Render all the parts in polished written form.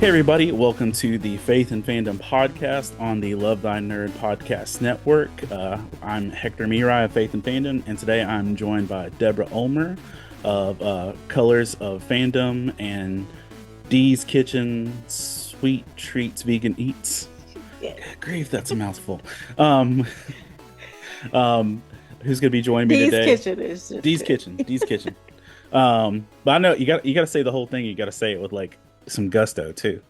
Hey, everybody, welcome to the Faith and Fandom podcast on the Love Thy Nerd podcast network. I'm Hector Mirai of Faith and Fandom, and today I'm joined by Deborah Ulmer of Colors of Fandom and Dee's Kitchen Sweet Treats Vegan Eats. Yeah. Grief, that's a mouthful. Um, who's going to be joining me Dee's today? Kitchen is just Dee's it. Kitchen, Dee's Kitchen. But I know you got to say the whole thing. You got to say it with like some gusto too.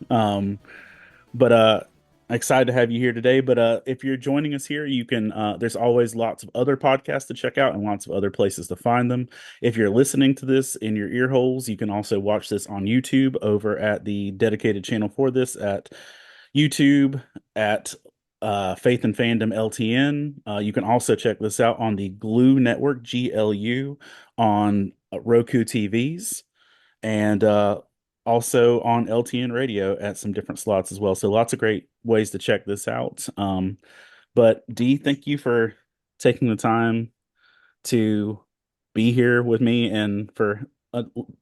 But excited to have you here today. But if you're joining us here, you can there's always lots of other podcasts to check out and lots of other places to find them. If you're listening to this in your ear holes, you can also watch this on YouTube over at the dedicated channel for this at YouTube at Faith and Fandom LTN. You can also check this out on the Glue Network, GLU, on Roku TVs. And also on LTN radio at some different slots as well. So lots of great ways to check this out. But Dee, thank you for taking the time to be here with me and for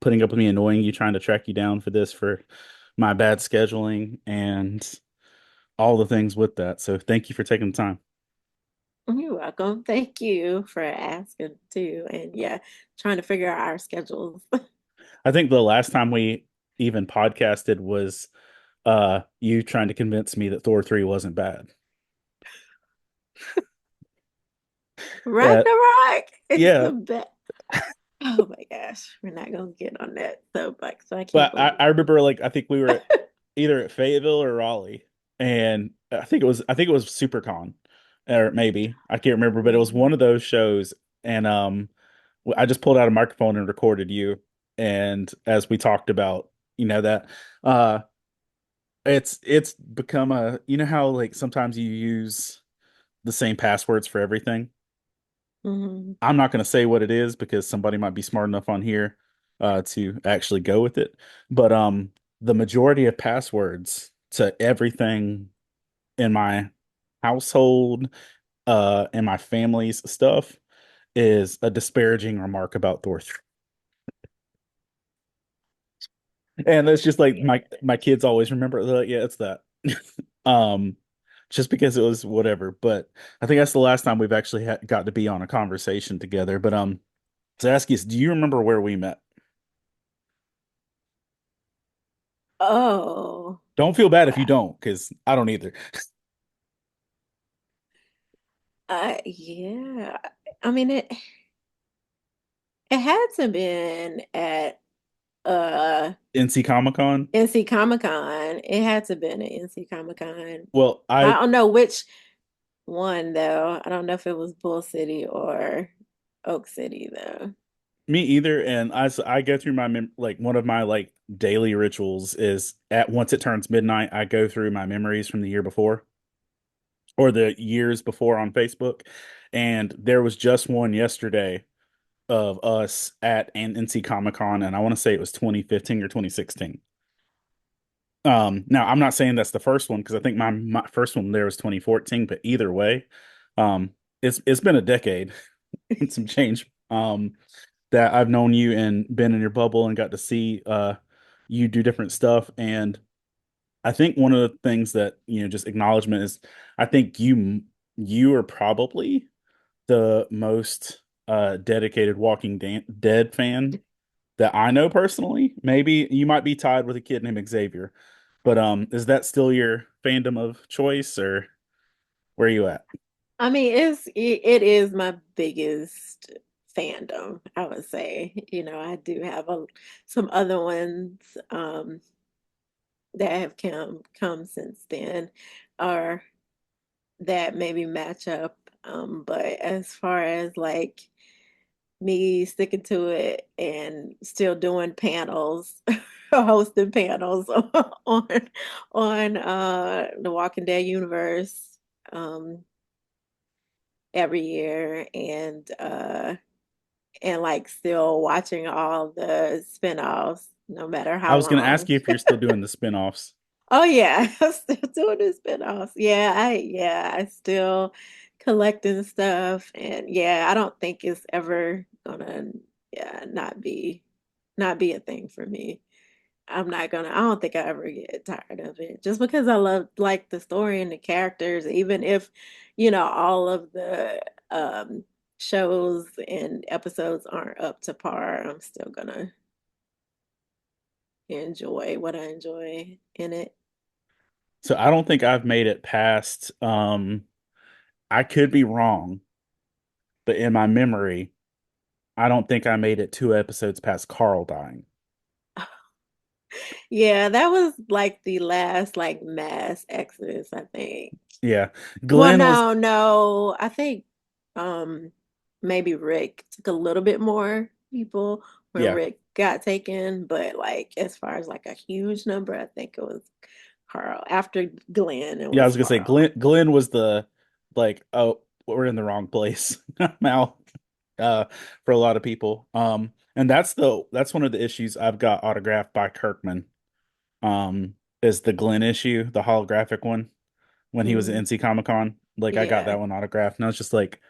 putting up with me annoying you, trying to track you down for this, for my bad scheduling and all the things with that. So thank you for taking the time. You're welcome. Thank you for asking too. And yeah, trying to figure out our schedules. I think the last time we even podcasted was you trying to convince me that Thor 3 wasn't bad. That Ragnarok is yeah, the best. Oh my gosh, we're not gonna get on that soapbox. So I can't but I believe. remember like I think we were either at Fayetteville or Raleigh, and I think it was SuperCon, or maybe I can't remember, but it was one Mhm. of those shows, and I just pulled out a microphone and recorded you, and as we talked about, that uh it's become a, how like sometimes you use the same passwords for everything. Mhm. I'm not going to say what it is because somebody might be smart enough on here to actually go with it. But the majority of passwords to everything in my household and my family's stuff is a disparaging remark about Thor 3. And it's just like my kids always remember, they're like, yeah, it's that. Um, just because it was whatever. But I think that's the last time we've actually got to be on a conversation together. But to ask you, do you remember where we met? Oh, Don't feel bad if you wow. don't, because I don't either. Yeah. I mean it had to been at uh NC Comic Con. NC Comic Con. It had to been at NC Comic Con. Well, I don't know which one though. I don't know if it was Bull City or Oak City though. me either. And I go through my like one of my like daily rituals is at once it turns midnight, I go through my memories from the year before or the years before on Facebook. And there was just one yesterday of us at an NC Comic Con, and I want to say it was 2015 or 2016. Now I'm not saying that's the first one because I think my first one there was 2014, but either way, um, it's been a decade and some change. That I've known you and been in your bubble and got to see you do different stuff. And I think one of the things that, just acknowledgement is I think you are probably the most dedicated Walking Dead fan that I know personally. Maybe you might be tied with a kid named Xavier, but is that still your fandom of choice, or where are you at? I mean, it is my biggest fandom, I would say. You know, I do have some other ones that have come since then, or that maybe match up. But as far as like me sticking to it and still doing panels, hosting panels on the Walking Dead universe every year and like still watching all the spinoffs no matter I how was going to ask long. you if you're still doing the spin-offs. Oh yeah, I'm still doing the spinoffs. I still collecting stuff and yeah, I don't think it's ever gonna yeah not be a thing for me. I don't think I ever get tired of it. Just because I love like the story and the characters, even if, all of the shows and episodes aren't up to par, I'm still gonna enjoy what I enjoy in it. So I don't think I've made it past I could be wrong, but in my memory, I don't think I made it 2 episodes past Carl dying. Yeah, that was like the last like mass exodus, I think. Yeah. Well, Glenn was no, no. I think um maybe Rick took a little bit more people when yeah. Rick got taken, but like as far as like a huge number, I think it was Carl. After Glenn, it Yeah, I was was gonna say Carl. Glenn was the like, oh, we're in the wrong place now uh for a lot of people. And that's one of the issues I've got autographed by Kirkman. Is the Glenn issue, the holographic one when he was at Mm, NC Comic Con. Like I got yeah. that one autographed and I was just like,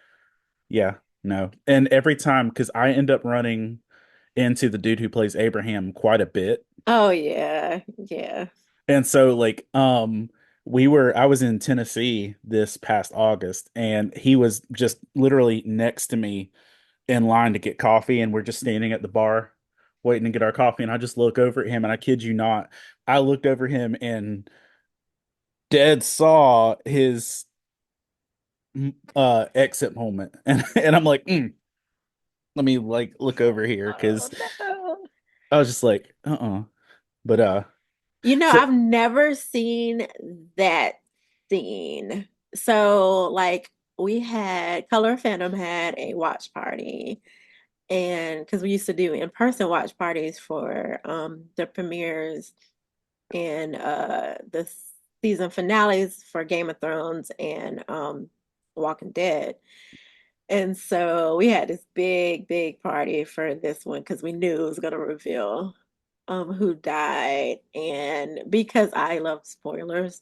yeah, no. And every time because I end up running into the dude who plays Abraham quite a bit. Oh yeah. Yeah. And so like I was in Tennessee this past August and he was just literally next to me in line to get coffee and we're just standing at the bar waiting to get our coffee and I just look over at him and I kid you not, I looked over him and dead saw his exit moment and I'm like, let me like look over here Oh because no. I was just like, but so I've never seen that scene. So, like, we had Color Fandom had a watch party, and because we used to do in-person watch parties for the premieres and the season finales for Game of Thrones and Walking Dead. And so we had this big, big party for this one because we knew it was going to reveal who died. And because I love spoilers,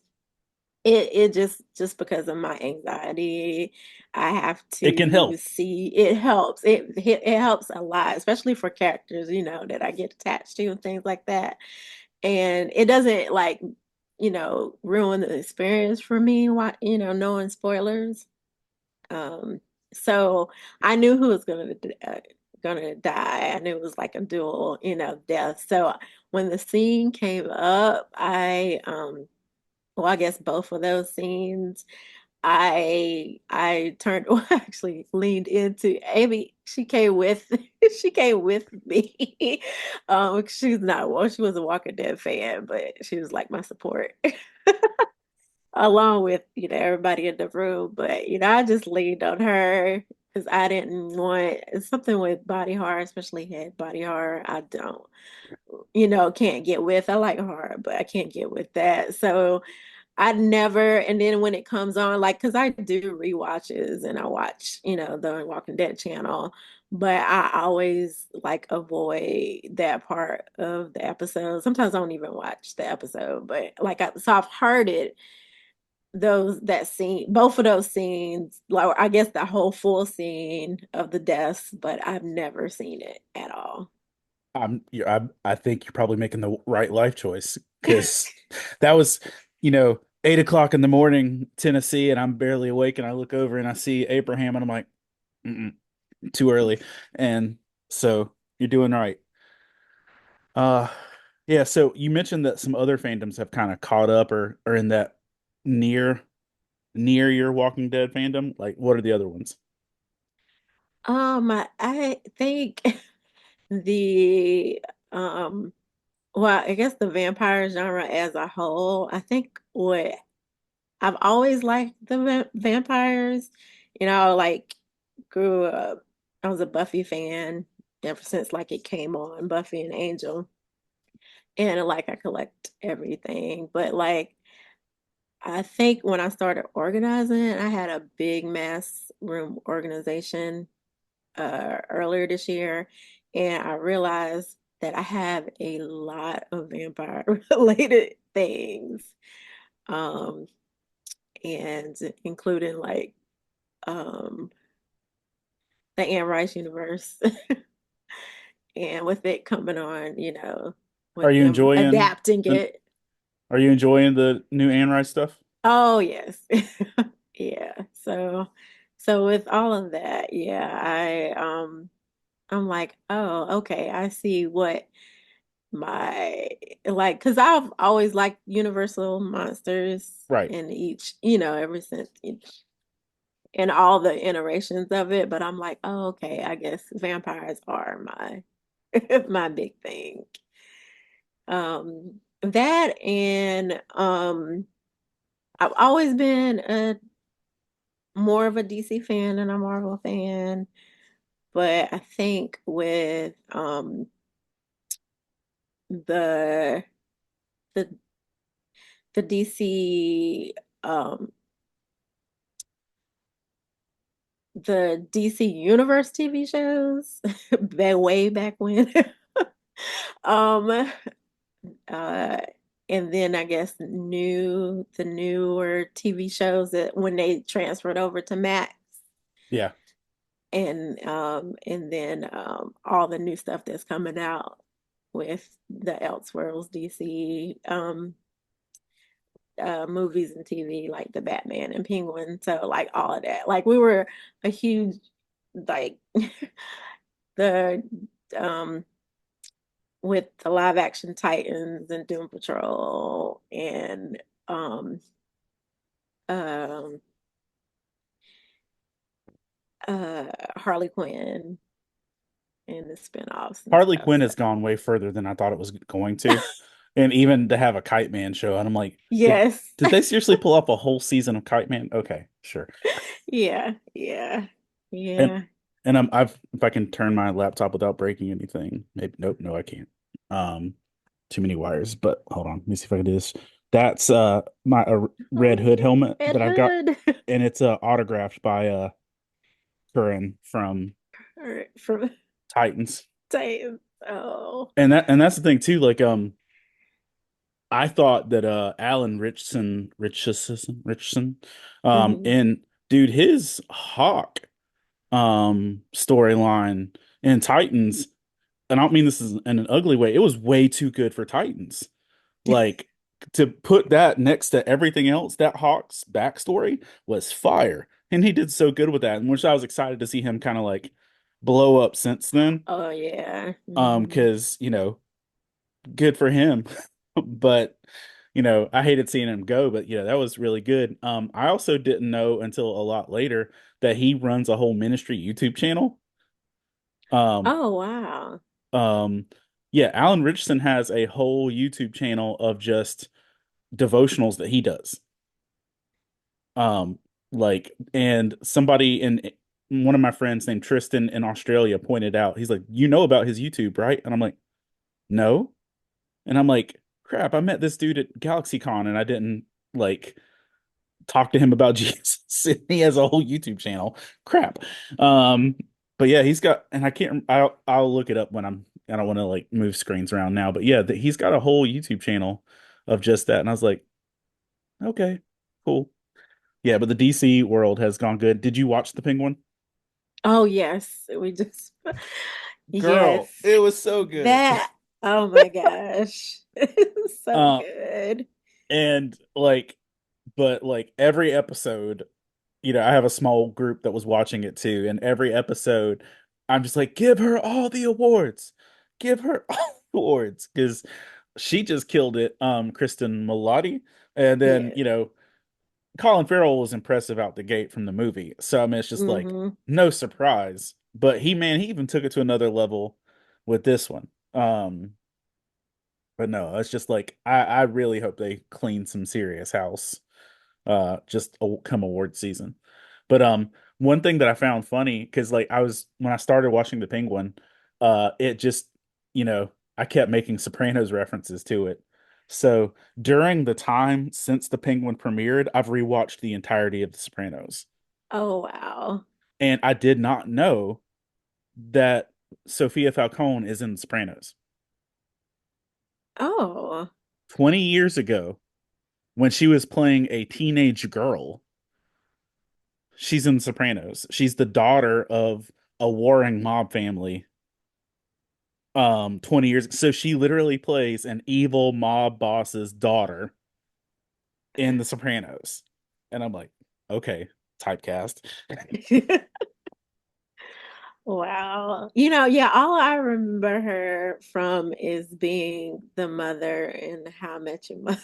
it just because of my anxiety, I have it can to help. see it helps. It helps a lot, especially for characters, that I get attached to and things like that. And it doesn't like, ruin the experience for me, knowing spoilers. Um, so I knew who was gonna die. I knew it was like a dual, death. So when the scene came up, well, I guess both of those scenes, I turned well, actually leaned into Amy. She came with she came with me. She's not well, she was a Walking Dead fan, but she was like my support. Along with everybody in the room, but I just leaned on her because I didn't want something with body horror, especially head body horror. I don't, can't get with. I like horror, but I can't get with that. So I never, and then when it comes on, like, because I do rewatches and I watch, the Walking Dead channel, but I always like avoid that part of the episode. Sometimes I don't even watch the episode, but so I've heard it, that scene, both of those scenes, like I guess the whole full scene of the deaths, but I've never seen it at all. I think you're probably making the right life choice because that was, 8 o'clock in the morning, Tennessee, and I'm barely awake, and I look over and I see Abraham, and I'm like, mm-mm, too early, and so you're doing right. Uh, yeah. So you mentioned that some other fandoms have kind of caught up or in that near near your Walking Dead fandom. Like, what are the other ones? I think the um well, I guess the vampire genre as a whole, I think what I've always liked the vampires, like grew up, I was a Buffy fan ever since like it came on, Buffy and Angel. And like I collect everything, but like I think when I started organizing, I had a big mass room organization earlier this year, and I realized that I have a lot of vampire related things, um, and including like um, the Anne Rice universe, and with it coming on, Are with you them enjoying adapting the it. Are you enjoying the new Anne Rice stuff? Oh yes. Yeah. So with all of that, yeah, I'm like, oh, okay, I see what my like because I've always liked Universal monsters Right. in each, ever since in all the iterations of it, but I'm like, oh, okay, I guess vampires are my my big thing. That and I've always been a more of a DC fan than a Marvel fan, but I think with the the the DC um the DC Universe TV shows way back when. um uh and then I guess the newer TV shows that when they transferred over to Max Yeah. and then all the new stuff that's coming out with the Elseworlds DC movies and TV like the Batman and Penguin. So like all of that. Like we were a huge like the um with the live action Titans and Doom Patrol and um Harley Quinn and the spinoffs and Harley stuff. Quinn So has gone way further than I thought it was going to. And even to have a Kite Man show, and I'm like, did yes. did they seriously pull up a whole season of Kite Man? Okay, sure. Yeah, yeah, And yeah. I've if I can turn my laptop without breaking anything. Maybe nope, no, I can't. Um, Too many wires. But hold on, let me see if I can do this. That's my Red Hood Oh, helmet Red that I've got, Hood. and it's autographed by Curran from All right, from Titans. Titans. Oh. And that's the thing too. Like I thought that Alan Richardson, Hmm. and dude, his Hawk storyline in Titans, and I don't mean this is in an ugly way, it was way too good for Titans. Like to put that next to everything else, that Hawk's backstory was fire. And he did so good with that, and which I was excited to see him kind of like blow up since then. Oh yeah. Hmm. Because, good for him. But, I hated seeing him go, but that was really good. I also didn't know until a lot later that he runs a whole ministry YouTube channel. Um, Oh wow. um, yeah, Alan Richardson has a whole YouTube channel of just devotionals that he does. Um, and somebody in one of my friends named Tristan in Australia pointed out, he's like, you know about his YouTube, right? And I'm like, no. And I'm like, crap, I met this dude at GalaxyCon and I didn't like talk to him about Jesus. He has a whole YouTube channel. Crap. Um, but yeah, he's got, and I can't, I'll look it up when I don't want to like move screens around now, but yeah, he's got a whole YouTube channel of just that. And I was like, okay, cool. Yeah, but the DC world has gone good. Did you watch The Penguin? Oh yes. We just yes. Girl, it was so good. That oh my gosh. So Uh, good. and like, but like every episode, I have a small group that was watching it too, and every episode, I'm just like, give her all the awards, give her all the awards, because she just killed it. Kristen Milotti, and then Yeah. Colin Farrell was impressive out the gate from the movie, so I mean, it's just like Hmm. no surprise. But he even took it to another level with this one. But no, it's just like I really hope they clean some serious house just come award season. But one thing that I found funny, because like I was when I started watching The Penguin, it just, I kept making Sopranos references to it. So during the time since The Penguin premiered, I've rewatched the entirety of The Sopranos. Oh wow. And I did not know that Sophia Falcone is in The Sopranos. Oh. 20 years ago, when she was playing a teenage girl, she's in Sopranos. She's the daughter of a warring mob family 20 years. So she literally plays an evil mob boss's daughter in The Sopranos. And I'm like, okay, typecast. Wow. You know, yeah, all I remember her from is being the mother in How I Met Your Mother.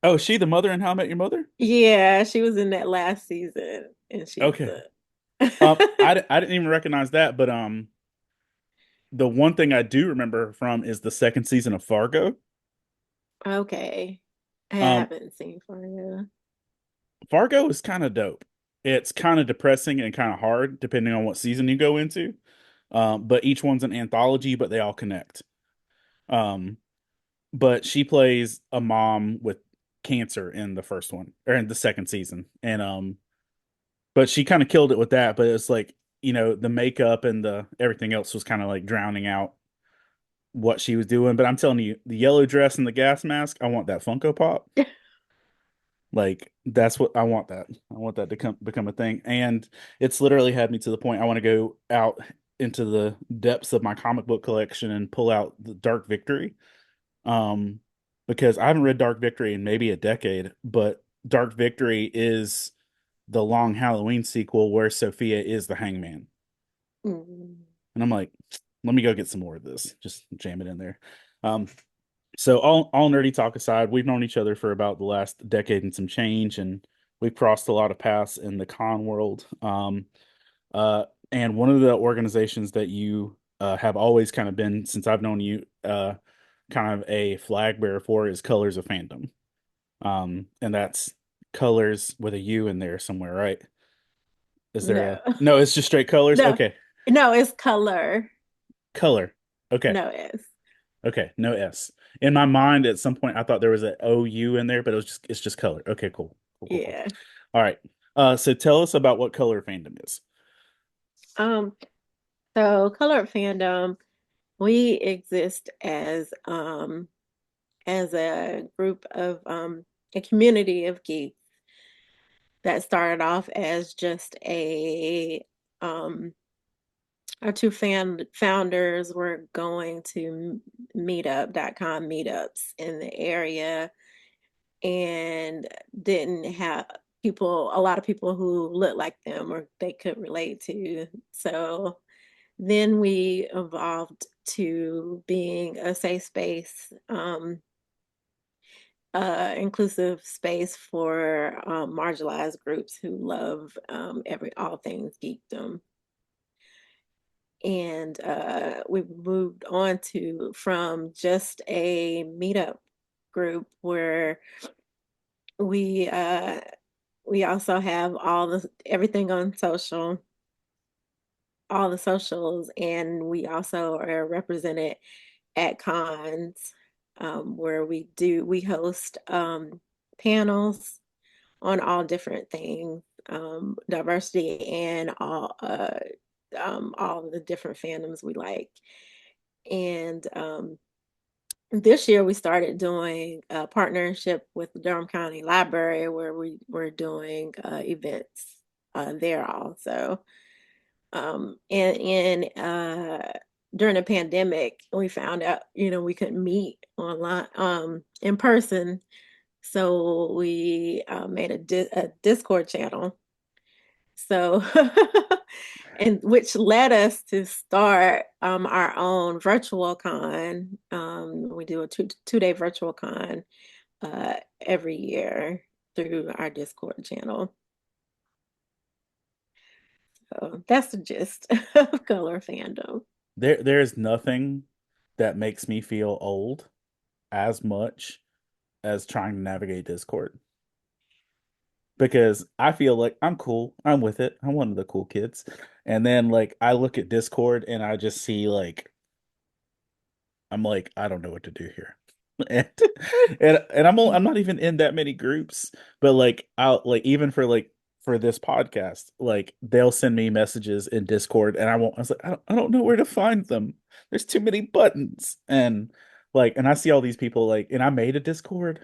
Oh, is she the mother in How I Met Your Mother? Yeah, she was in that last season and she's Okay. the I didn't even recognize that, but the one thing I do remember her from is the second season of Fargo. Okay. I Um, haven't seen Fargo. Fargo is kind of dope. It's kind of depressing and kind of hard depending on what season you go into. But each one's an anthology, but they all connect. Um, but she plays a mom with cancer in the first one or in the second season, and but she kind of killed it with that. But it's like the makeup and the everything else was kind of like drowning out what she was doing. But I'm telling you, the yellow dress and the gas mask, I want that Funko Pop. Like that's what I want. That I want that to become a thing, and it's literally had me to the point I want to go out into the depths of my comic book collection and pull out the Dark Victory. Um, because I haven't read Dark Victory in maybe a decade, but Dark Victory is the Long Halloween sequel where Sophia is the Hangman, Mm. and I'm like, let me go get some more of this. Just jam it in there. Um, so all nerdy talk aside, we've known each other for about the last decade and some change, and we've crossed a lot of paths in the con world. And one of the organizations that you have always kind of been since I've known you, kind of a flag bearer for is Colors of Fandom. And that's colors with a U in there somewhere, right? Is there No. a no? It's just straight colors. No. Okay, No, it's color. color. Okay, No S. okay, no S. In my mind, at some point, I thought there was an OU in there, but it's just color. Okay, cool, cool, cool, cool. Yeah. All right. So tell us about what color fandom is. Um, so Colored Fandom, we exist as a group of a community of geeks that started off as just a our two founders were going to meetup.com meetups in the area and didn't have a lot of people who looked like them or they could relate to. So then we evolved to being a safe space, inclusive space for marginalized groups who love every all things geekdom. And we've moved on to from just a meetup group where we uh, we also have all the everything on all the socials, and we also are represented at cons where we host panels on all different things, diversity and all the different fandoms we like. And this year we started doing a partnership with the Durham County Library where we were doing events there also. And during the pandemic, we found out, we couldn't meet online, in person. So we made a Discord channel. So, and which led us to start our own virtual con. We do a two-day virtual con every year through our Discord channel. So that's the gist of Color Fandom. There's nothing that makes me feel old as much as trying to navigate Discord because I feel like I'm cool. I'm with it. I'm one of the cool kids. And then like I look at Discord and I just see like I'm like I don't know what to do here. And I'm not even in that many groups, but like I'll like even for this podcast, like they'll send me messages in Discord and I was like I don't know where to find them. There's too many buttons and I see all these people like and I made a Discord,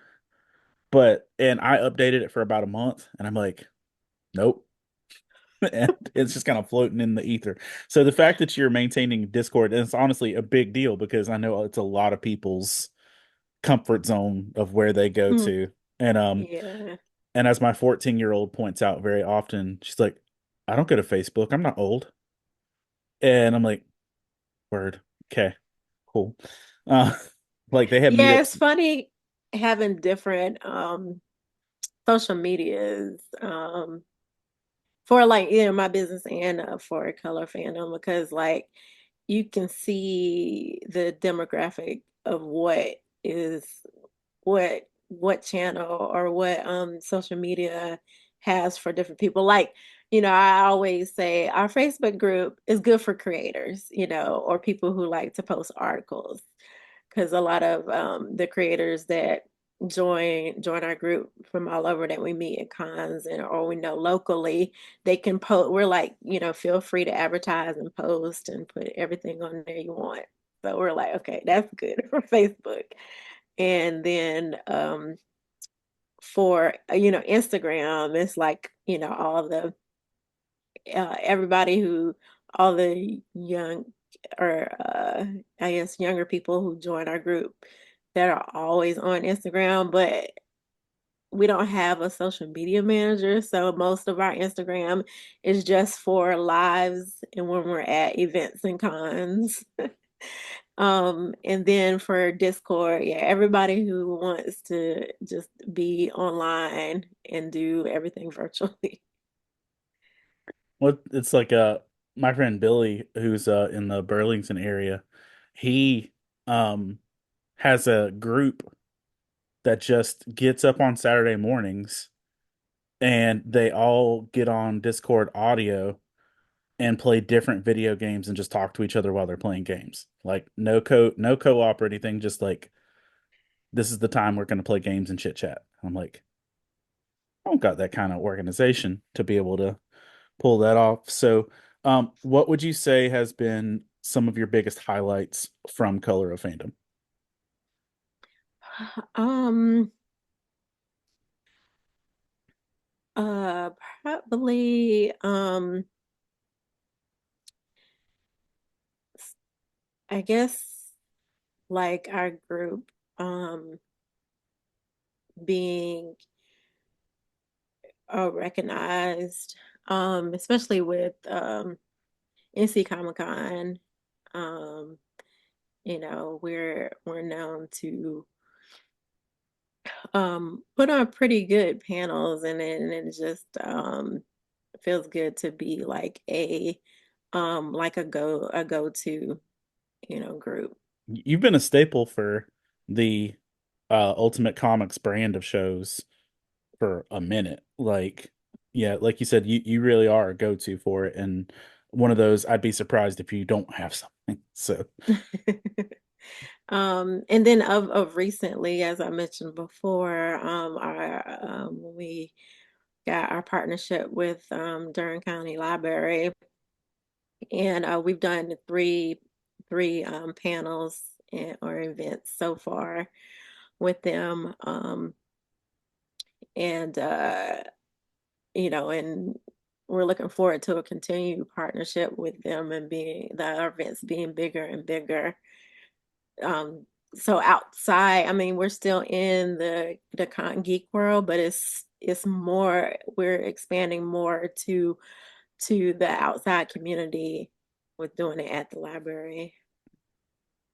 but and I updated it for about a month and I'm like nope. and it's just kind of floating in the ether. So the fact that you're maintaining Discord is honestly a big deal because I know it's a lot of people's comfort zone of where they go Mm, to. And yeah. and as my 14-year-old points out very often, she's like, I don't go to Facebook. I'm not old. And I'm like, word. Okay, cool. Uh like they have Yeah, meetups. it's funny having different social medias for like my business and for color fandom because like you can see the demographic of is what channel or what social media has for different people. Like, I always say our Facebook group is good for creators, or people who like to post articles because a lot of the creators that join our group from all over that we meet at cons and or we know locally, they can post. We're like, feel free to advertise and post and put everything on there you want. So we're like, okay, that's good for Facebook. And then for Instagram, it's like all the everybody who all the young or I guess younger people who join our group that are always on Instagram, but we don't have a social media manager, so most of our Instagram is just for lives and when we're at events and cons. And then for Discord, yeah, everybody who wants to just be online and do everything virtually. What it's like my friend Billy, who's in the Burlington area, he um has a group that just gets up on Saturday mornings and they all get on Discord audio and play different video games and just talk to each other while they're playing games. Like no co-op or anything, just like this is the time we're gonna play games and chit chat. I'm like, I don't got that kind of organization to be able to pull that off. So what would you say has been some of your biggest highlights from Color of Fandom? Um, uh, Probably, I guess like our group, being recognized, especially with NC Comic Con. Um, we're known to put on pretty good panels, and it just feels good to be like a go-to, group. You've been a staple for the Ultimate Comics brand of shows for a minute. Like, yeah, like you said, you really are a go-to for it, and one of those I'd be surprised if you don't have something. So, And then of recently, as I mentioned before, we got our partnership with Durham County Library, and we've done three panels or events so far with them, and and we're looking forward to a continued partnership with them and being the events being bigger and bigger. Um, so outside, I mean, we're still in the con geek world, but it's more we're expanding more to the outside community with doing it at the library.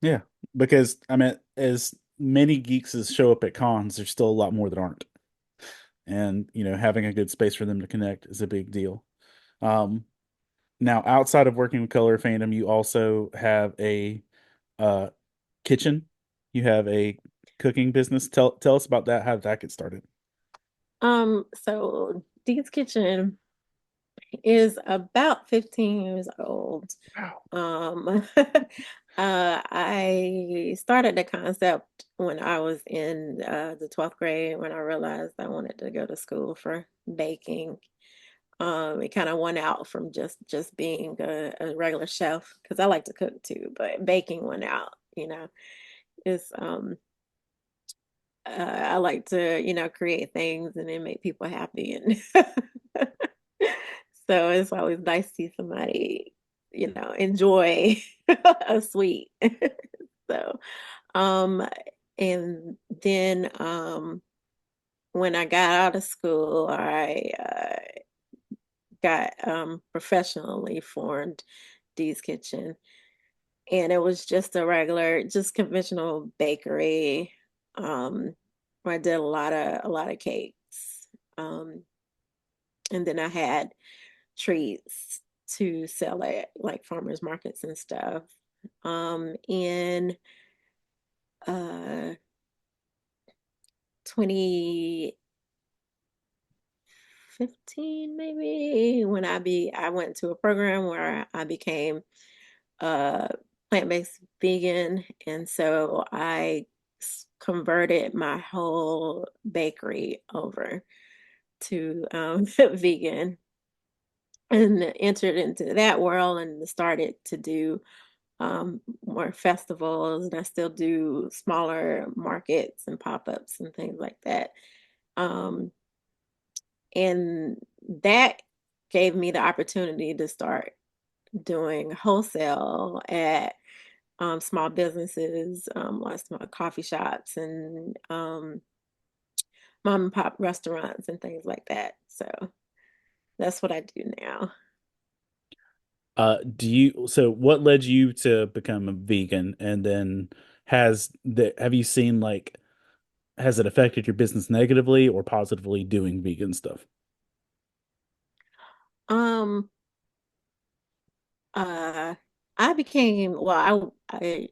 yeah, because I mean, as many geeks as show up at cons, there's still a lot more that aren't. And, having a good space for them to connect is a big deal. Um, Now, outside of working with Color Fandom, you also have a uh, kitchen. You have a cooking business. Tell us about that. How did that get started? So Dee's Kitchen is about 15 years old. Wow. I started the concept when I was in the 12th grade when I realized I wanted to go to school for baking. It kind of won out from just being a regular chef because I like to cook too, but baking went out, It's I like to, create things and then make people happy and So it's always nice to see somebody, enjoy a sweet. So, um, and then when I got out of school, I got professionally formed Dee's Kitchen, and it was just a regular, just conventional bakery. Um, where I did a lot of cakes, and then I had treats to sell at like farmers markets and stuff. In uh 2015 maybe, when I went to a program where I became uh plant-based vegan, and so I converted my whole bakery over to vegan, and entered into that world and started to do more festivals, and I still do smaller markets and pop-ups and things like that. Um, and that gave me the opportunity to start doing wholesale at small businesses, like small coffee shops and mom and pop restaurants and things like that. So that's what I do now. So what led you to become a vegan? And then have you seen like, has it affected your business negatively or positively doing vegan stuff? Um, uh, I became, well, I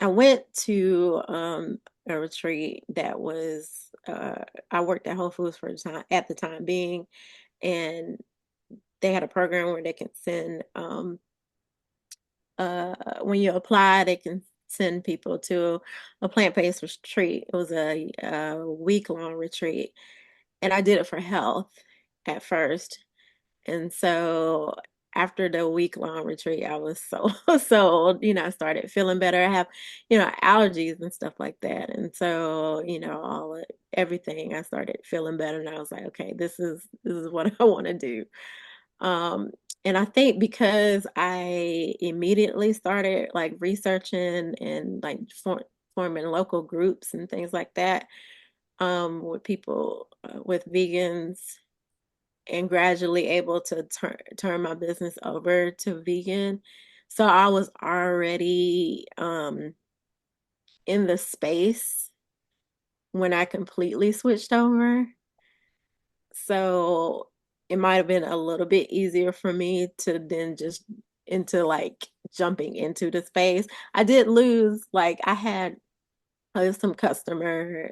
went to a retreat that was I worked at Whole Foods for the time at the time being, and they had a program where they can send when you apply, they can send people to a plant-based retreat. It was a week-long retreat, and I did it for health at first. And so after the week-long retreat, I was so sold, I started feeling better. I have, allergies and stuff like that. And so, everything, I started feeling better, and I was like, okay, this is what I want to do. Um, and I think because I immediately started like researching and like forming local groups and things like that, with people, with vegans, and gradually able to turn my business over to vegan. So I was already in the space when I completely switched over. So it might have been a little bit easier for me to then just into like jumping into the space. I did lose, like I had some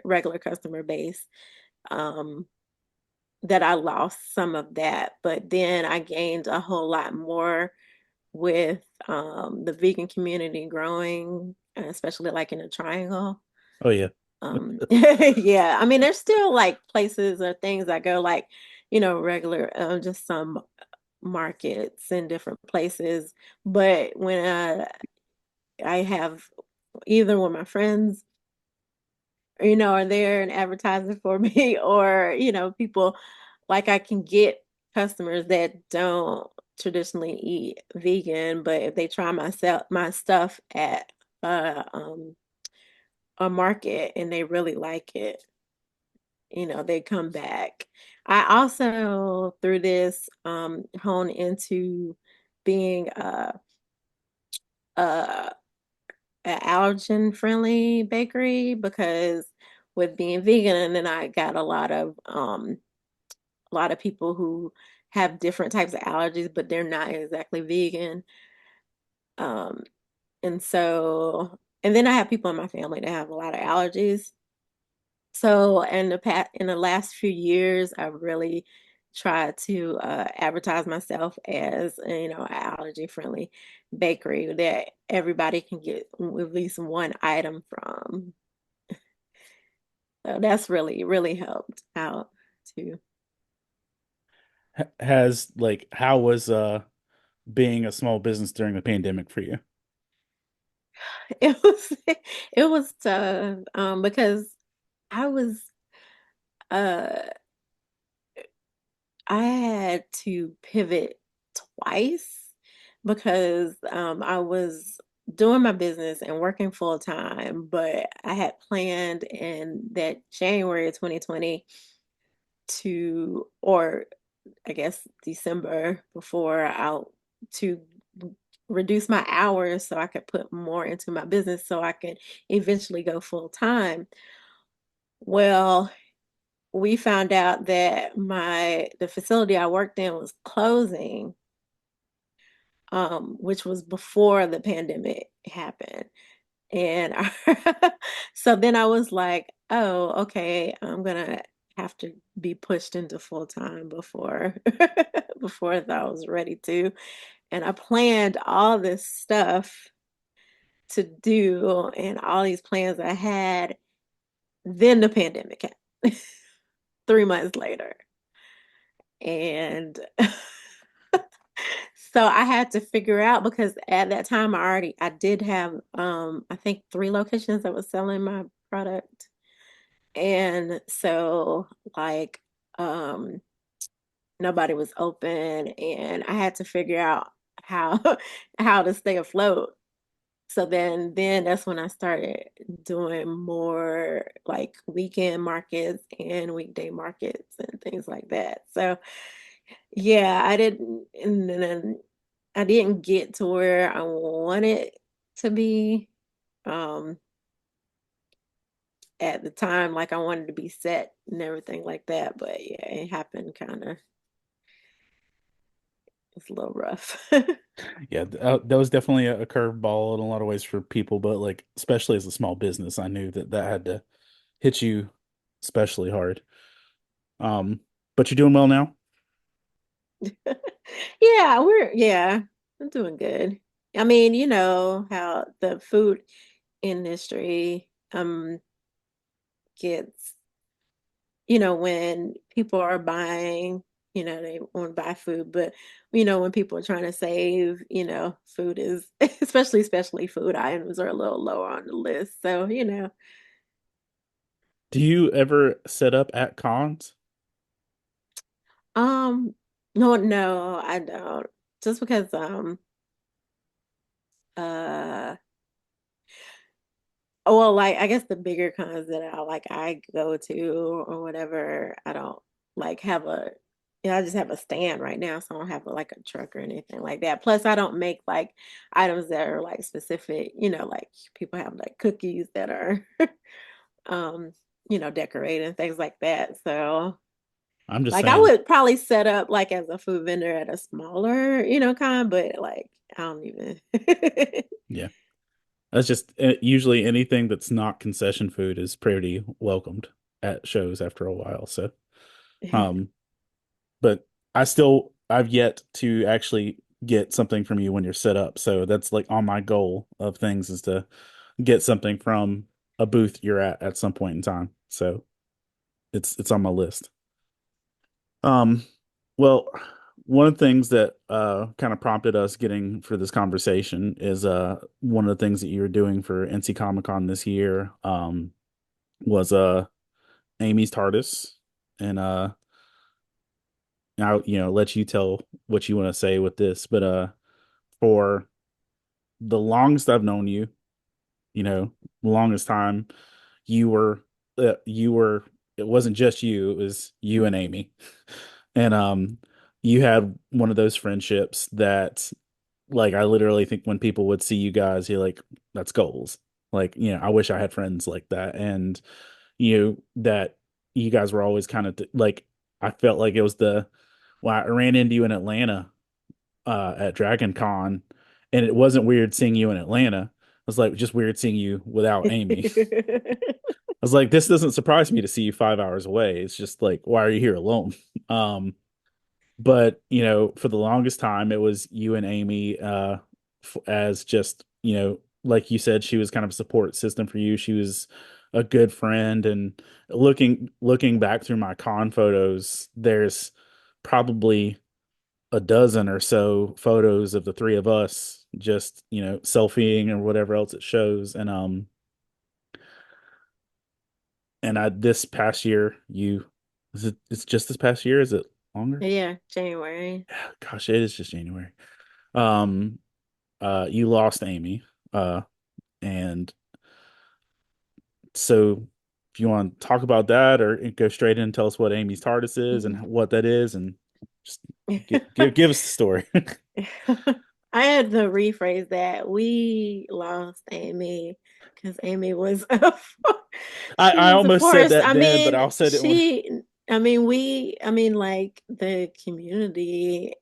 regular customer base, um, that I lost some of that, but then I gained a whole lot more with the vegan community growing, especially like in the triangle. Oh yeah. Yeah, I mean, there's still like places or things I go, like, regular, just some markets in different places. But when I have either when my friends, are there and advertising for me, or, people, like I can get customers that don't traditionally eat vegan, but if they try my stuff at a market and they really like it, they come back. I also through this hone into being a allergen friendly bakery, because with being vegan, and then I got a lot of people who have different types of allergies, but they're not exactly vegan. Um, and so, and then I have people in my family that have a lot of allergies. So in the last few years, I've really tried to advertise myself as, an allergy friendly bakery that everybody can get at least one item from. So that's really, really helped out too. Has like how was being a small business during the pandemic for you? It was it was tough, because I was uh I had to pivot twice because I was doing my business and working full time, but I had planned in that January of 2020 or I guess December before out to reduce my hours so I could put more into my business so I could eventually go full time. Well, we found out that the facility I worked in was closing, which was before the pandemic happened. And so then I was like, oh, okay, I'm gonna have to be pushed into full time before before I was ready to. And I planned all this stuff to do and all these plans I had. Then the pandemic happened 3 months later. And so I had to figure out because at that time I did have I think 3 locations that was selling my product. And so like um nobody was open and I had to figure out how how to stay afloat. So then that's when I started doing more like weekend markets and weekday markets and things like that. So yeah, and then I didn't get to where I wanted to be um at the time. Like I wanted to be set and everything like that. But yeah, it happened kind of, it's a little rough. Yeah, that was definitely a curveball in a lot of ways for people, but like especially as a small business, I knew that that had to hit you especially hard. Um, but you're doing well now. Yeah, I'm doing good. I mean, you know how the food industry gets, when people are buying, they want to buy food, but when people are trying to save, food is especially food items are a little lower on the list. So, Do you ever set up at cons? um no, I don't. Just because uh well, like I guess the bigger cons that I go to or whatever, I don't like have I just have a stand right now, so I don't have like a truck or anything like that. Plus, I don't make like items that are like specific, like people have like cookies that are um, decorated and things like that. So I'm just like I saying, would probably set up like as a food vendor at a smaller, kind, but like I don't even yeah. That's just usually anything that's not concession food is pretty welcomed at shows after a while. So, um, but I've yet to actually get something from you when you're set up. So that's like on my goal of things is to get something from a booth you're at some point in time. So it's on my list. Um, well, one of the things that kind of prompted us getting for this conversation is one of the things that you were doing for NC Comic Con this year was Amy's TARDIS, and I'll let you tell what you want to say with this, but for the longest I've known you, the longest time you were it wasn't just you, it was you and Amy. And you had one of those friendships that like I literally think when people would see you guys, you're like, that's goals. Like, I wish I had friends like that. And that you guys were always kind of like I felt like it was well, I ran into you in Atlanta at Dragon Con, and it wasn't weird seeing you in Atlanta. It was like just weird seeing you without Amy. I was like, this doesn't surprise me to see you 5 hours away. It's just like, why are you here alone? Um, but for the longest time, it was you and Amy as just like you said, she was kind of a support system for you. She was a good friend, and looking back through my con photos, there's probably a dozen or so photos of the three of us just selfieing or whatever else it shows. And I this past year, it's just this past year, is it longer? Yeah, January. Yeah, gosh, it is just January. Um, you lost Amy. And so if you want to talk about that or go straight in and tell us what Amy's TARDIS is and what that is, and just give us the story. I had to rephrase that. We lost Amy because Amy was she I was a almost said force. that then, but I'll said it when like the community,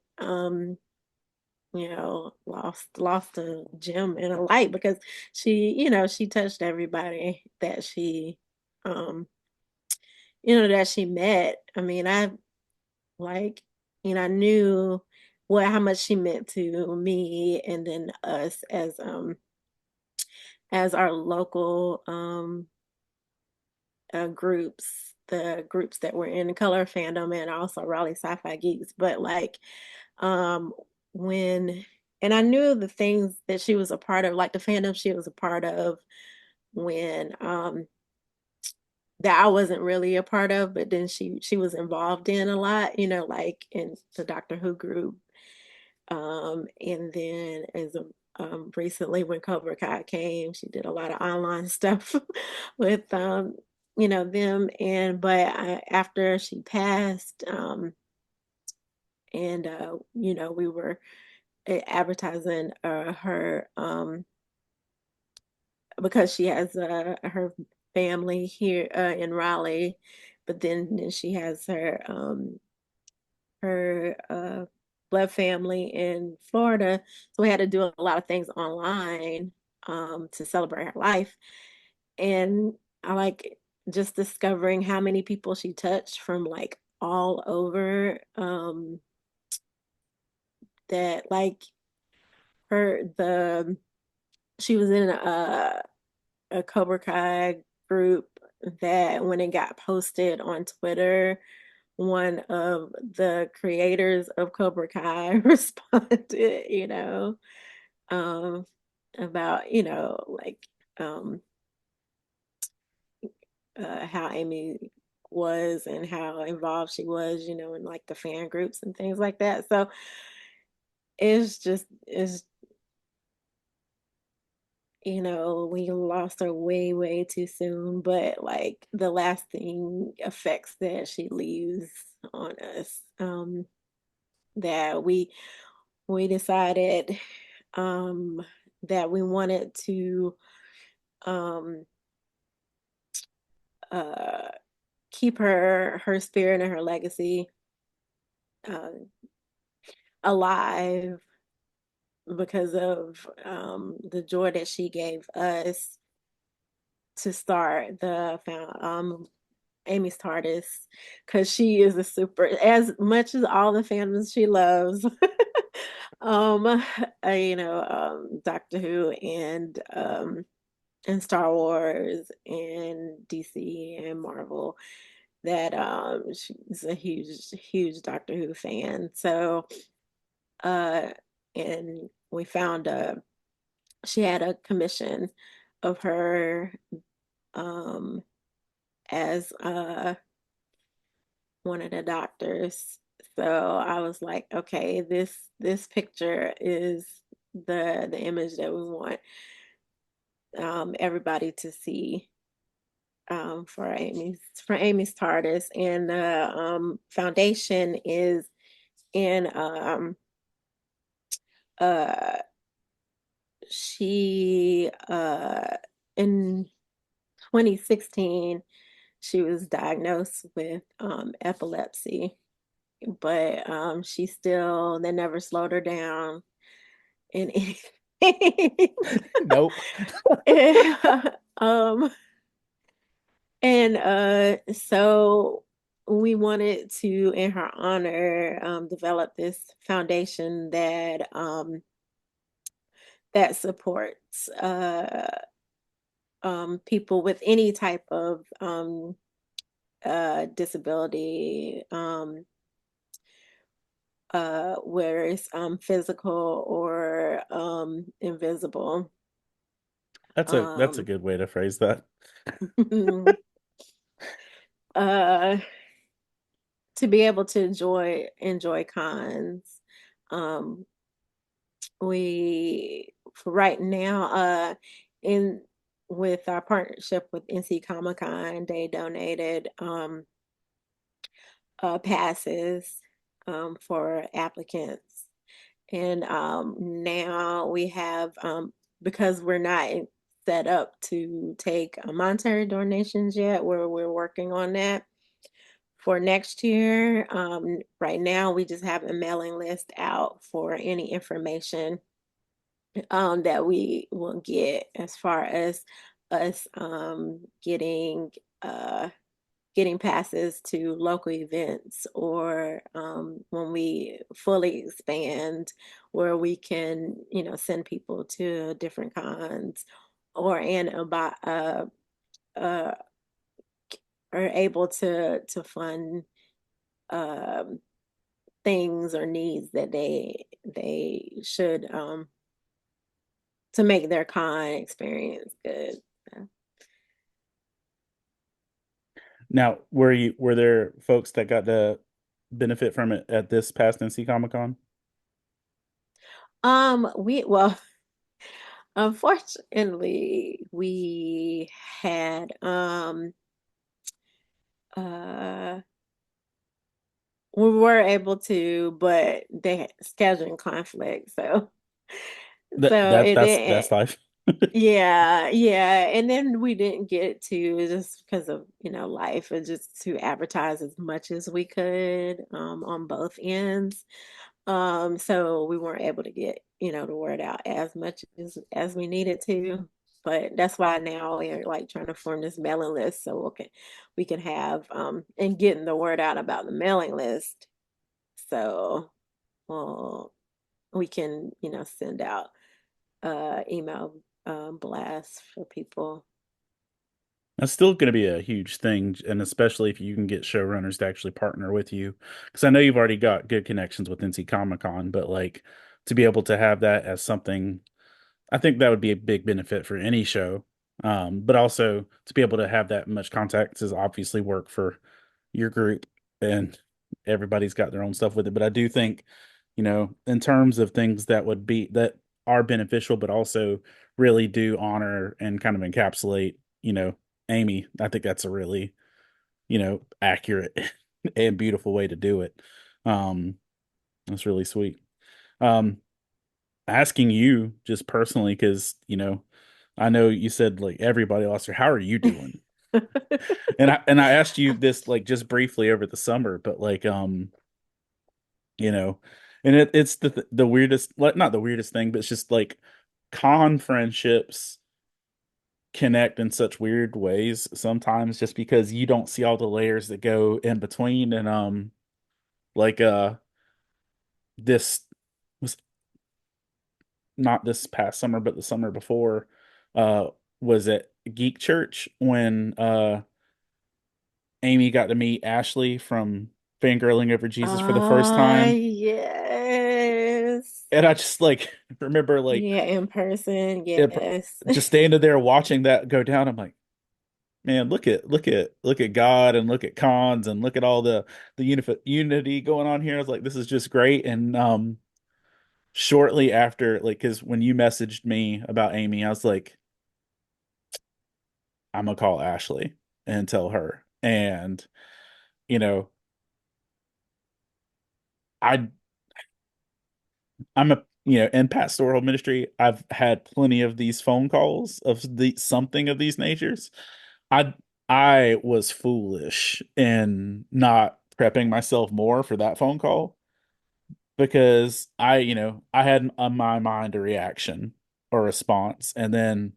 lost a gem and a light because she touched everybody that um, that she met. I mean, like, I knew how much she meant to me and then us as our local groups, the groups that were in color fandom and also Raleigh Sci-Fi Geeks. But like um when and I knew the things that she was a part of, like the fandom she was a part of when that I wasn't really a part of, but then she was involved in a lot, like in the Doctor Who group. And then recently when Cobra Kai came, she did a lot of online stuff with them. And but after she passed, and we were advertising her because she has her family here in Raleigh, but then she has her blood family in Florida. So we had to do a lot of things online to celebrate her life. And I like just discovering how many people she touched from like all over, that like her the she was in a Cobra Kai group that when it got posted on Twitter, one of the creators of Cobra Kai responded, um, about, like um, how Amy was and how involved she was, in like the fan groups and things like that. So it's we lost her way, way too soon, but like the lasting effects that she leaves on us, that we decided um that we wanted to um uh keep her spirit and her legacy uh alive because of the joy that she gave us to start the found Amy's TARDIS, because she is a super, as much as all the fandoms she loves. um Doctor Who and Star Wars and DC and Marvel, that she's a huge Doctor Who fan. So uh and we found she had a commission of her um as one of the doctors. So I was like, okay, this picture is the image that we want everybody to see, for Amy's TARDIS. And the foundation is in uh she in 2016 she was diagnosed with epilepsy, but she still, they never slowed her down in anything. Nope. and, so we wanted to, in her honor, develop this foundation that supports people with any type of disability, whether it's physical or invisible. That's a Um, good way to phrase that. uh, to be able to enjoy cons. Um, we for right now, in with our partnership with NC Comic Con, they donated passes for applicants. And now we have, because we're not set up to take monetary donations yet, we're working on that for next year. Right now, we just have a mailing list out for any information that we will get as far as us uh, getting passes to local events, or when we fully expand, where we can, send people to different cons, or and about uh, are able to fund um, things or needs that they should, to make their con experience good. So, Now, were there folks that got to benefit from it at this past NC Comic Con? we well, unfortunately, we had uh we were able to, but they had scheduling conflict, so it That's didn't. life. Yeah, yeah. And then we didn't get to, just because of, life, and just to advertise as much as we could on both ends. So we weren't able to get, the word out as much as we needed to. But that's why now we're like trying to form this mailing list, so we can have and getting the word out about the mailing list. So, well, we can, send out email blasts for people. That's still going to be a huge thing, and especially if you can get showrunners to actually partner with you, because I know you've already got good connections with NC Comic Con, but like to be able to have that as something, I think that would be a big benefit for any show. But also to be able to have that much contact is obviously work for your group, and everybody's got their own stuff with it. But I do think, in terms of things that are beneficial, but also really do honor and kind of encapsulate, Amy, I think that's a really, accurate and beautiful way to do it. Um, that's really sweet. Um, Asking you just personally, because, I know you said like everybody lost her. How are you doing? And I asked you this like just briefly over the summer, but like you know, and it's the weirdest, like not the weirdest thing, but it's just like con friendships connect in such weird ways sometimes, just because you don't see all the layers that go in between. And like this was not this past summer, but the summer before, uh was at Geek Church when Amy got to meet Ashley from Fangirling Over Jesus for the first Ah, time. yes. And I just like remember like Yeah, in person, it, yes. just standing there watching that go down. I'm like, man, look at God, and look at cons, and look at all the unity going on here. I was like, this is just great. And shortly after, like, because when you messaged me about Amy, I was like, I'm gonna call Ashley and tell her. And you know, I I'm a in pastoral ministry, I've had plenty of these phone calls of something of these natures. I I was foolish in not prepping myself more for that phone call, because I had on my mind a reaction or response, and then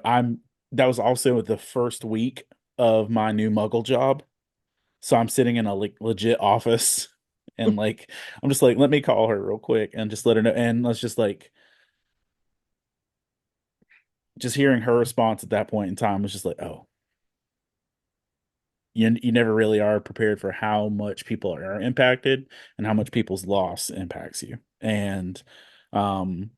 I'm that was also the first week of my new Muggle job, so I'm sitting in a legit office, and like I'm just like, let me call her real quick and just let her know, and let's just like just hearing her response at that point in time was just like, oh, you never really are prepared for how much people are impacted and how much people's loss impacts you. Um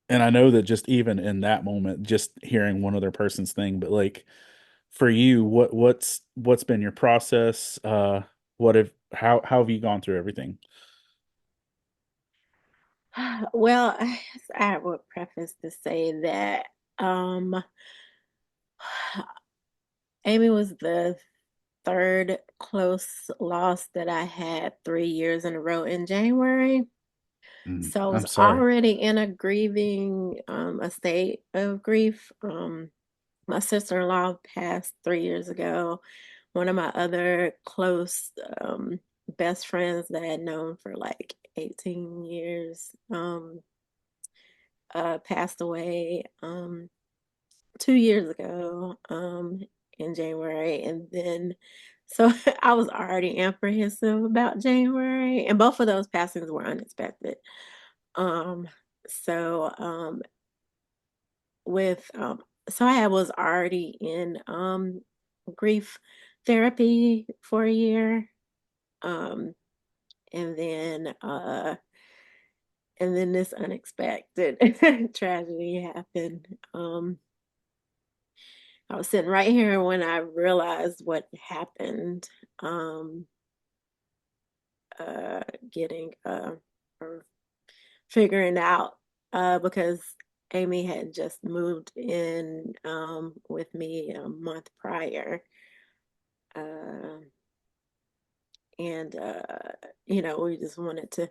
and I know that just even in that moment, just hearing one other person's thing, but like for you, what's been your process? What have how have you gone through everything? Well, I would preface to say that um, Amy was the third close loss that I had 3 years in a row in January. So I was I'm sorry. already in a grieving, a state of grief. My sister-in-law passed 3 years ago. One of my other close best friends that I had known for like 18 years passed away 2 years ago in January. And then, so I was already apprehensive about January, and both of those passings were unexpected. Um, so with so I was already in grief therapy for a year. Um, and then this unexpected tragedy happened. I was sitting right here when I realized what happened. Um, Getting or figuring out because Amy had just moved in with me a month prior. Uh, and we just wanted to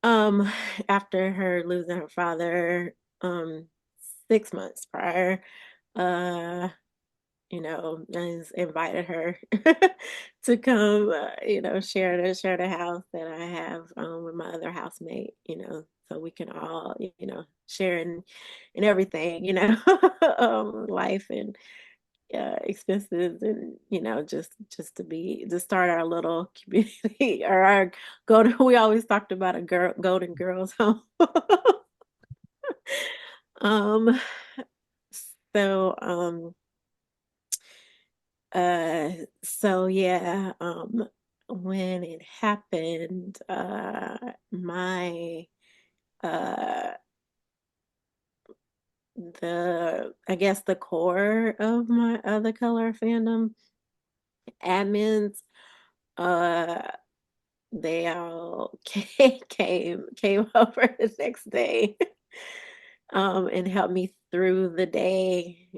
um after her losing her father 6 months prior, uh I just invited her to come, share the house that I have with my other housemate, so we can all, share in everything, life and expenses, and just start our little community or our we always talked about a golden girls home. um so Uh, so yeah, when it happened, my uh I guess the core of my other color fandom admins, uh they all came over the next day and helped me through the day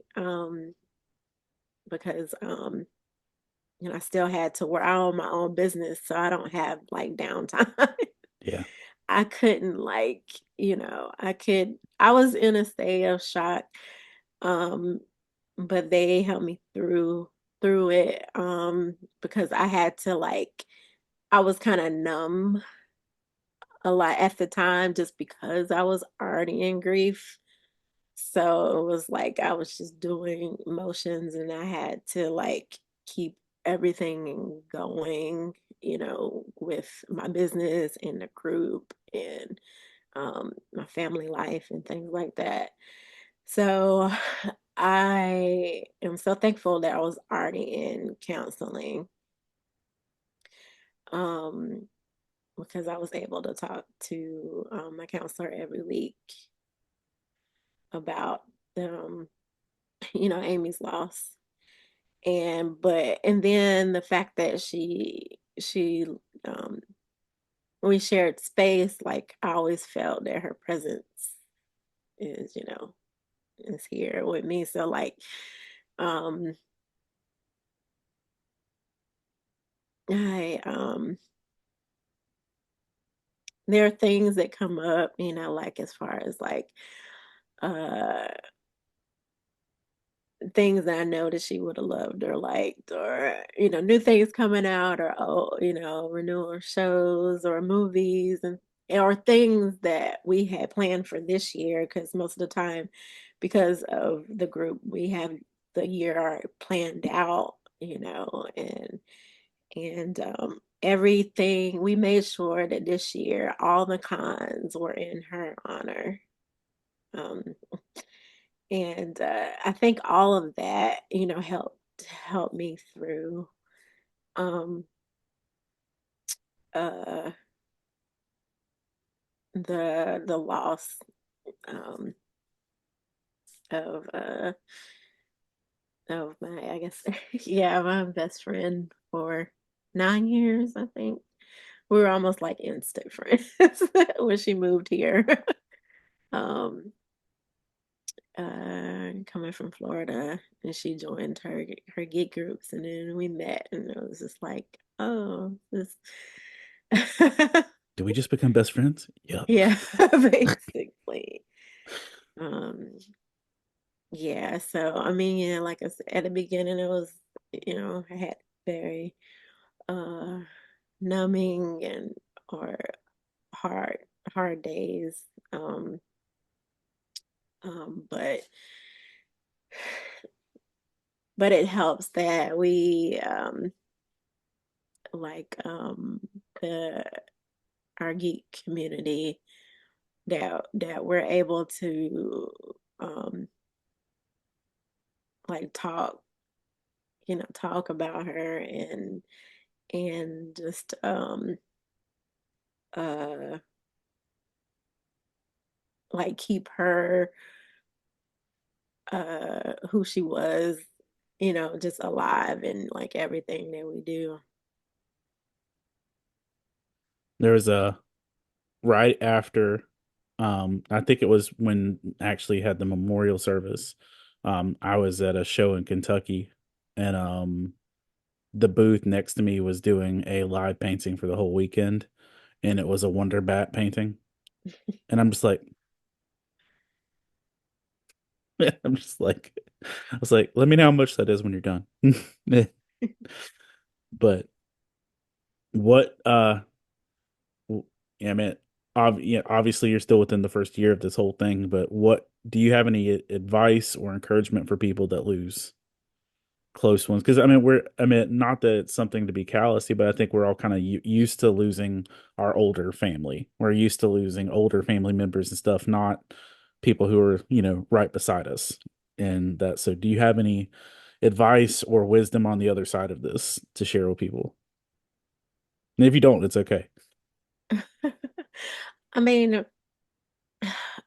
because I still had to work. I own my own business, so I don't have like downtime. Yeah. I couldn't I was in a state of shock. Um, but they helped me through it. Because I had to I was kind of numb a lot at the time just because I was already in grief. So it was like I was just doing motions and I had to keep everything going, with my business and the group and my family life and things like that. So I am so thankful that I was already in counseling um, because I was able to talk to my counselor every week about um, Amy's loss. And then the fact that she um we shared space, like I always felt that her presence is, is here with me. So um I there are things that come up, like as far as uh things that I know that she would have loved or liked, or new things coming out, or renewal shows or movies, and or things that we had planned for this year, because most of the time, because of the group, we have the year planned out, and everything, we made sure that this year all the cons were in her honor. um and I think all of that, helped me through um uh the loss um of of my, I guess, yeah, my best friend for 9 years, I think. We were almost like instant friends when she moved here. Um, Coming from Florida, and she joined her geek groups, and then we met, and it was just like, oh, this, Did we just become best friends? Yep. yeah, basically. Um, yeah, so I mean, yeah, like I said, at the beginning, it was, I had very uh numbing and or hard hard days. Um, but it helps that we like the our geek community, that we're able to um like talk about her, and just uh like keep her who she was, just alive in like everything that we do. There was a right after, I think it was when actually had the memorial service. I was at a show in Kentucky, and the booth next to me was doing a live painting for the whole weekend, and it was a Wonder Bat painting. And I'm just like, I'm just like, I was like, let me know how much that is when you're done. But what, yeah, I mean, yeah, obviously you're still within the first year of this whole thing, but what do you have any advice or encouragement for people that lose close ones? Because I mean, not that it's something to be callousy, but I think we're all kind of used to losing our older family. We're used to losing older family members and stuff, not people who are, right beside us. And that, so do you have any advice or wisdom on the other side of this to share with people? And if you don't, it's okay. I mean,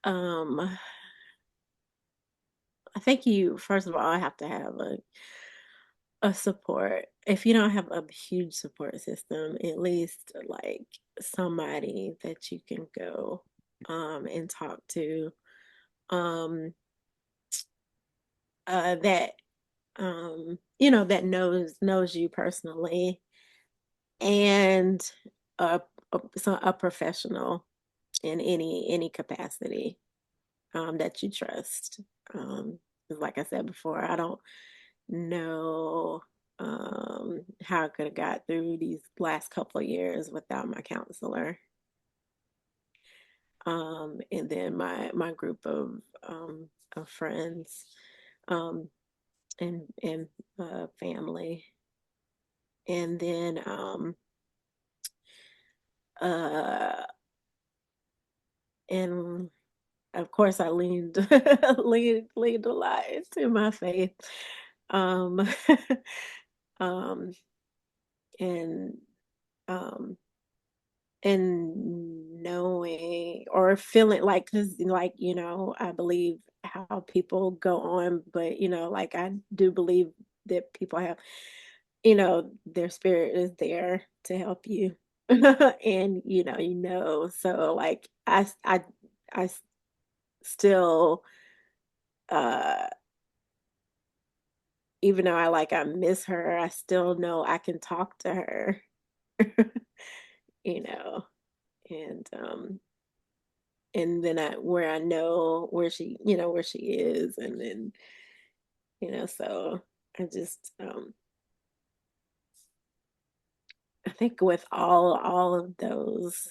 um, I think you first of all have to have a support. If you don't have a huge support system, at least like somebody that you can go and talk to, um that that knows you personally, and a professional in any capacity, that you trust. Um, 'Cause like I said before, I don't know how I could have got through these last couple of years without my counselor. And then my group of friends, um, and family, and then uh, and of course I leaned leaned a lot into my faith, um, um, and um, and knowing or feeling like, because like, I believe how people go on, but like I do believe that people have, their spirit is there to help you. And so like I still, uh even though I miss her, I still know I can talk to her. you know and then where I know where she is, and then so I just I think with all of those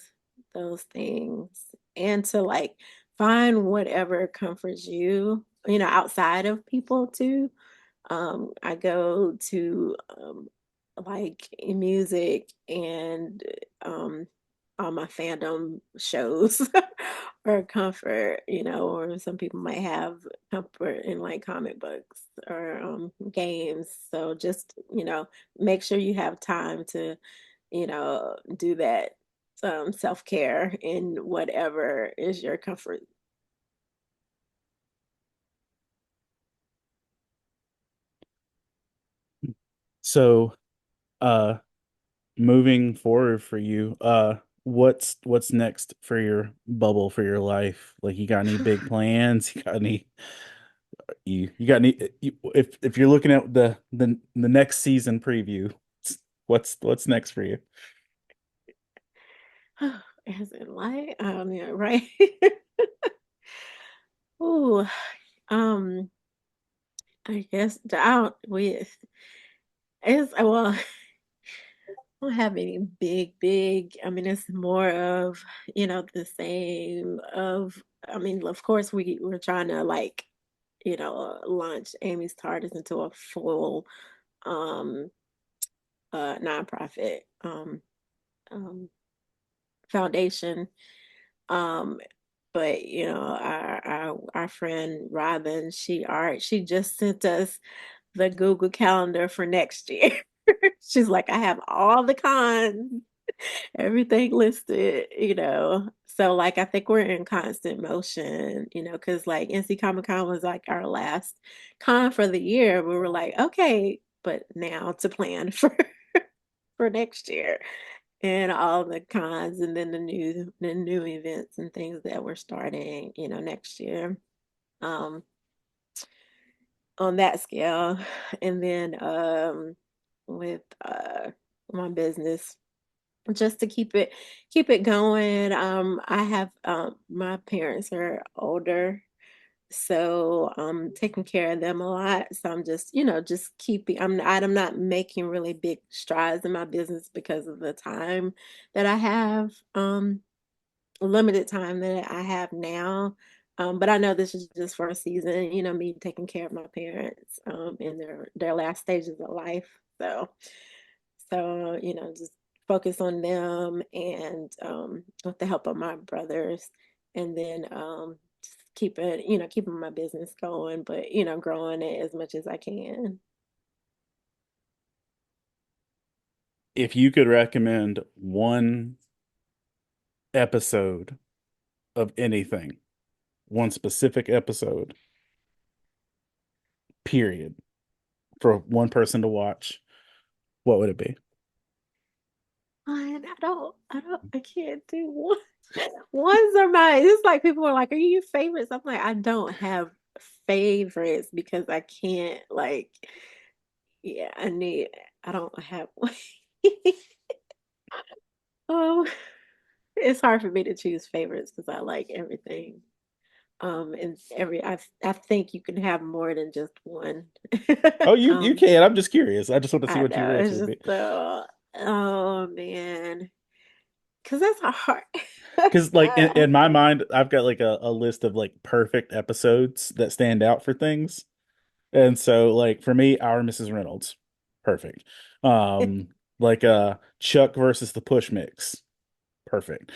things, and to like find whatever comforts you, outside of people too. I go to like music, and all my fandom shows or comfort, or some people might have comfort in like comic books or games. So just, make sure you have time to, do that self-care in whatever is your comfort. So, uh, moving forward for you, what's next for your bubble for your life? Like, you got any big plans? You got any? You got any? If you're looking at the next season preview, what's next for you? As in light, yeah, right. Ooh, um, I guess out with it's well, I don't have any big. I mean, it's more of, the same of, I mean, of course we're trying to like, launch Amy's TARDIS into a full um nonprofit um foundation. Um but our friend Robin, she just sent us the Google Calendar for next year. She's like, I have all the cons, everything listed, So like I think we're in constant motion, because like NC Comic Con was like our last con for the year. We were like, okay, but now to plan for next year and all the cons and then the new events and things that we're starting, next year. Um on that scale. And then with my business, just to keep it going. I have my parents are older, so I'm taking care of them a lot. So I'm just, just keeping. I'm not making really big strides in my business because of the time that I have. Limited time that I have now. But I know this is just for a season, me taking care of my parents in their last stages of life. So just focus on them and with the help of my brothers, and then just keeping my business going, but growing it as much as I can. If you could recommend one episode of anything, one specific episode, period, for one person to watch, what would it be? And I can't do one. Ones are mine. It's like people are like, "Are you favorites?" I'm like, I don't have favorites because I can't like. Yeah, I don't have one. Oh, it's hard for me to choose favorites because I like everything. And I think you can have more than just one. Oh, you Um, can. I'm just curious. I just want to see I what your know answer it's would just be. so. Oh man, because that's a hard. Because like in my mind, I've got like a list of like perfect episodes that stand out for things. And so like for me, Our Mrs. Reynolds, perfect. Like Chuck versus the Push Mix, perfect.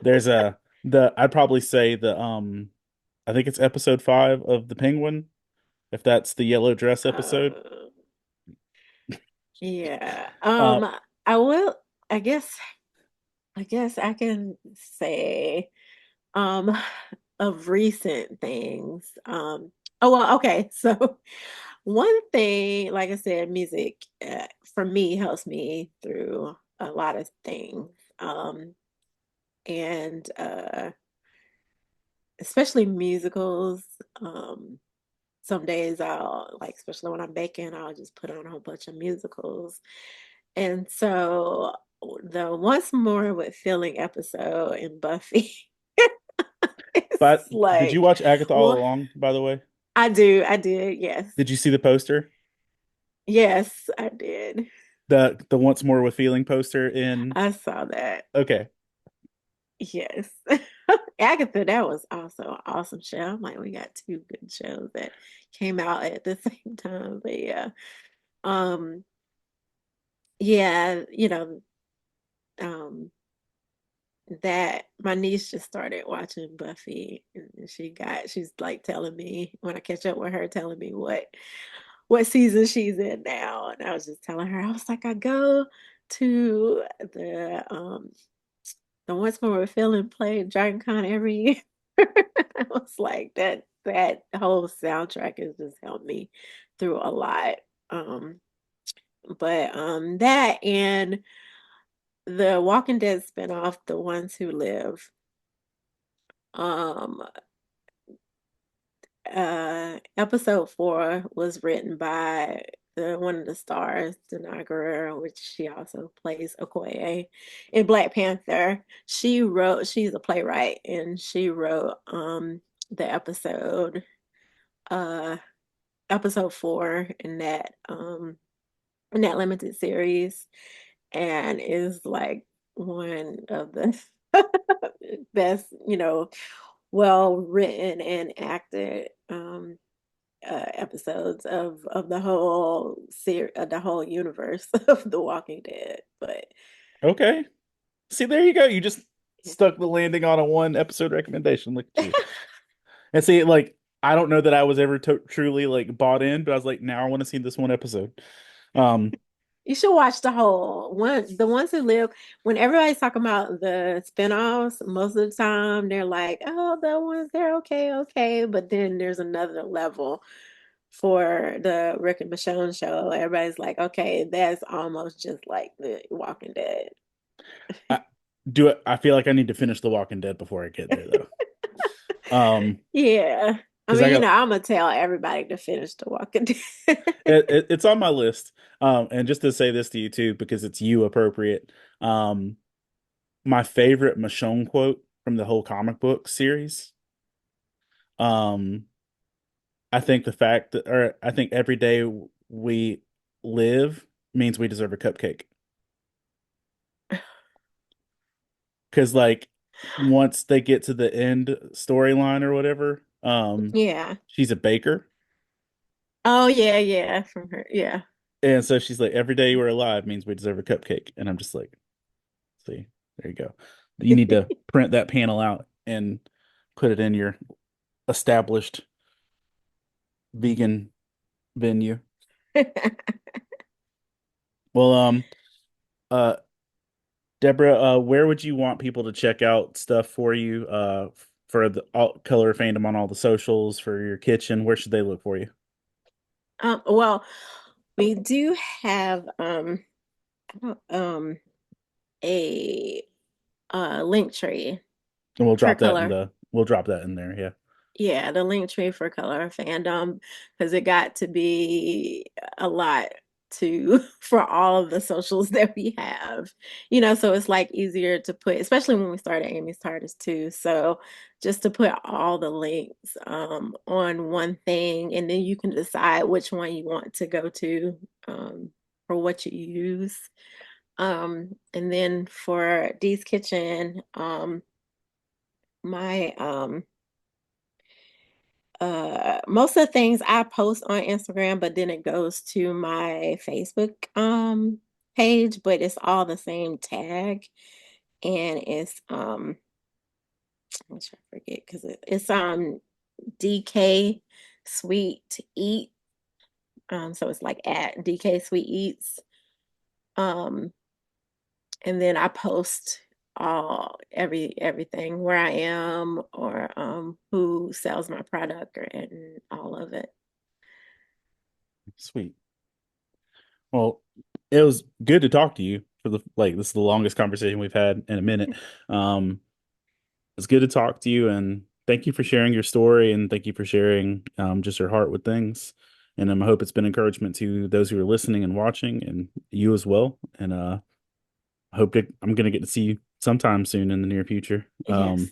There's the I'd probably say the I think it's episode 5 of The Penguin, if that's the yellow dress episode. uh, yeah. Uh I will. I guess. I guess I can say um of recent things. Oh well, okay. So one thing, like I said, music for me helps me through a lot of things. And especially musicals. Um some days I'll like, especially when I'm baking, I'll just put on a whole bunch of musicals. And so the Once More with Feeling episode in Buffy, but it's did you like, watch Agatha All well, Along, by the way? I did, yes. Did you see the poster? Yes, I did. The Once More with Feeling poster in I saw that. okay. Yes. Agatha, that was also an awesome show. I'm like, we got two good shows that came out at the same time. But yeah. Um, yeah, um that my niece just started watching Buffy, and she's like telling me when I catch up with her, telling me what season she's in now. And I was just telling her, I was like, I go to the Once More with Feeling play at Dragon Con every year. I was like, that whole soundtrack has just helped me through a lot. Um But that and the Walking Dead spinoff, The Ones Who Live. Um Episode 4 was written by the one of the stars, Denai Guerrero, which she also plays Okoye in Black Panther. She's a playwright, and she wrote the uh episode 4 in that limited series, and is like one of the best, well written and acted episodes of the whole universe of The Walking Dead. But Okay. See, there you go. You just yeah. stuck the landing on a one episode recommendation. Look at you. And see, like, I don't know that I was ever truly like bought in, but I was like, now I want to see this one episode. Um, You should watch the whole one. The Ones Who Live, when everybody's talking about the spinoffs, most of the time they're like, oh, the ones, they're okay, okay. But then there's another level for the Rick and Michonne show. Everybody's like, okay, that's almost just like The Walking Dead. I I feel like I need to finish The Walking Dead before I get there though. Yeah. I Because I mean, got I'm gonna tell everybody to finish The Walking Dead. it's on my list. And just to say this to you too, because it's you appropriate. My favorite Michonne quote from the whole comic book series. Um, I think the fact that, or I think every day we live means we deserve a cupcake. Because like once they get to the end storyline or whatever, Yeah. she's a baker. Oh yeah, yeah, from her. Yeah. And so she's like, every day we're alive means we deserve a cupcake. And I'm just like, see, there you go. You need to print that panel out and put it in your established vegan venue. Well, uh, Deborah, where would you want people to check out stuff for you, for the color fandom on all the socials for your kitchen? Where should they look for you? Well, we do have um a link tree And we'll for drop that in color. the we'll drop that in there. Yeah. Yeah, the link tree for color fandom, because it got to be a lot to for all of the socials that we have. So it's like easier to put, especially when we started Amy's TARDIS too. So just to put all the links on one thing, and then you can decide which one you want to go to for what you use. And then for Dee's Kitchen, my most of the things I post on Instagram, but then it goes to my Facebook page, but it's all the same tag, and it's I'm trying to forget because it's DK Sweet Eat. So it's like at DK Sweet Eats. Um and then I post everything where I am, or who sells my product, and all of it. Sweet. Well, it was good to talk to you for the like this is the longest conversation we've had in a minute. Um, it's good to talk to you and thank you for sharing your story and thank you for sharing just your heart with things. And I hope it's been encouragement to those who are listening and watching and you as well. And I hope that I'm gonna get to see you sometime soon in the near future. Yes.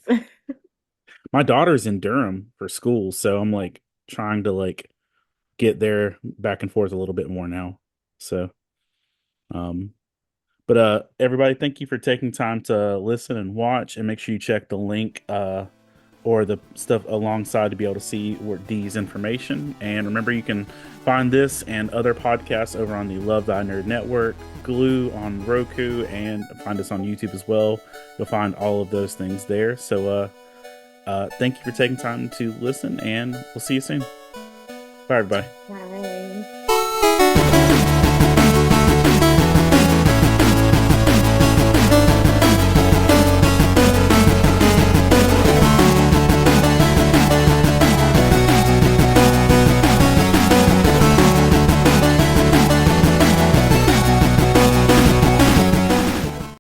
My daughter's in Durham for school, so I'm like trying to like get there back and forth a little bit more now. So um but everybody, thank you for taking time to listen and watch and make sure you check the link or the stuff alongside to be able to see what D's information. And remember, you can find this and other podcasts over on the Love Thy Nerd Network, Glue on Roku, and find us on YouTube as well. You'll find all of those things there. So thank you for taking time to listen, and we'll see you soon. Bye, everybody. Bye.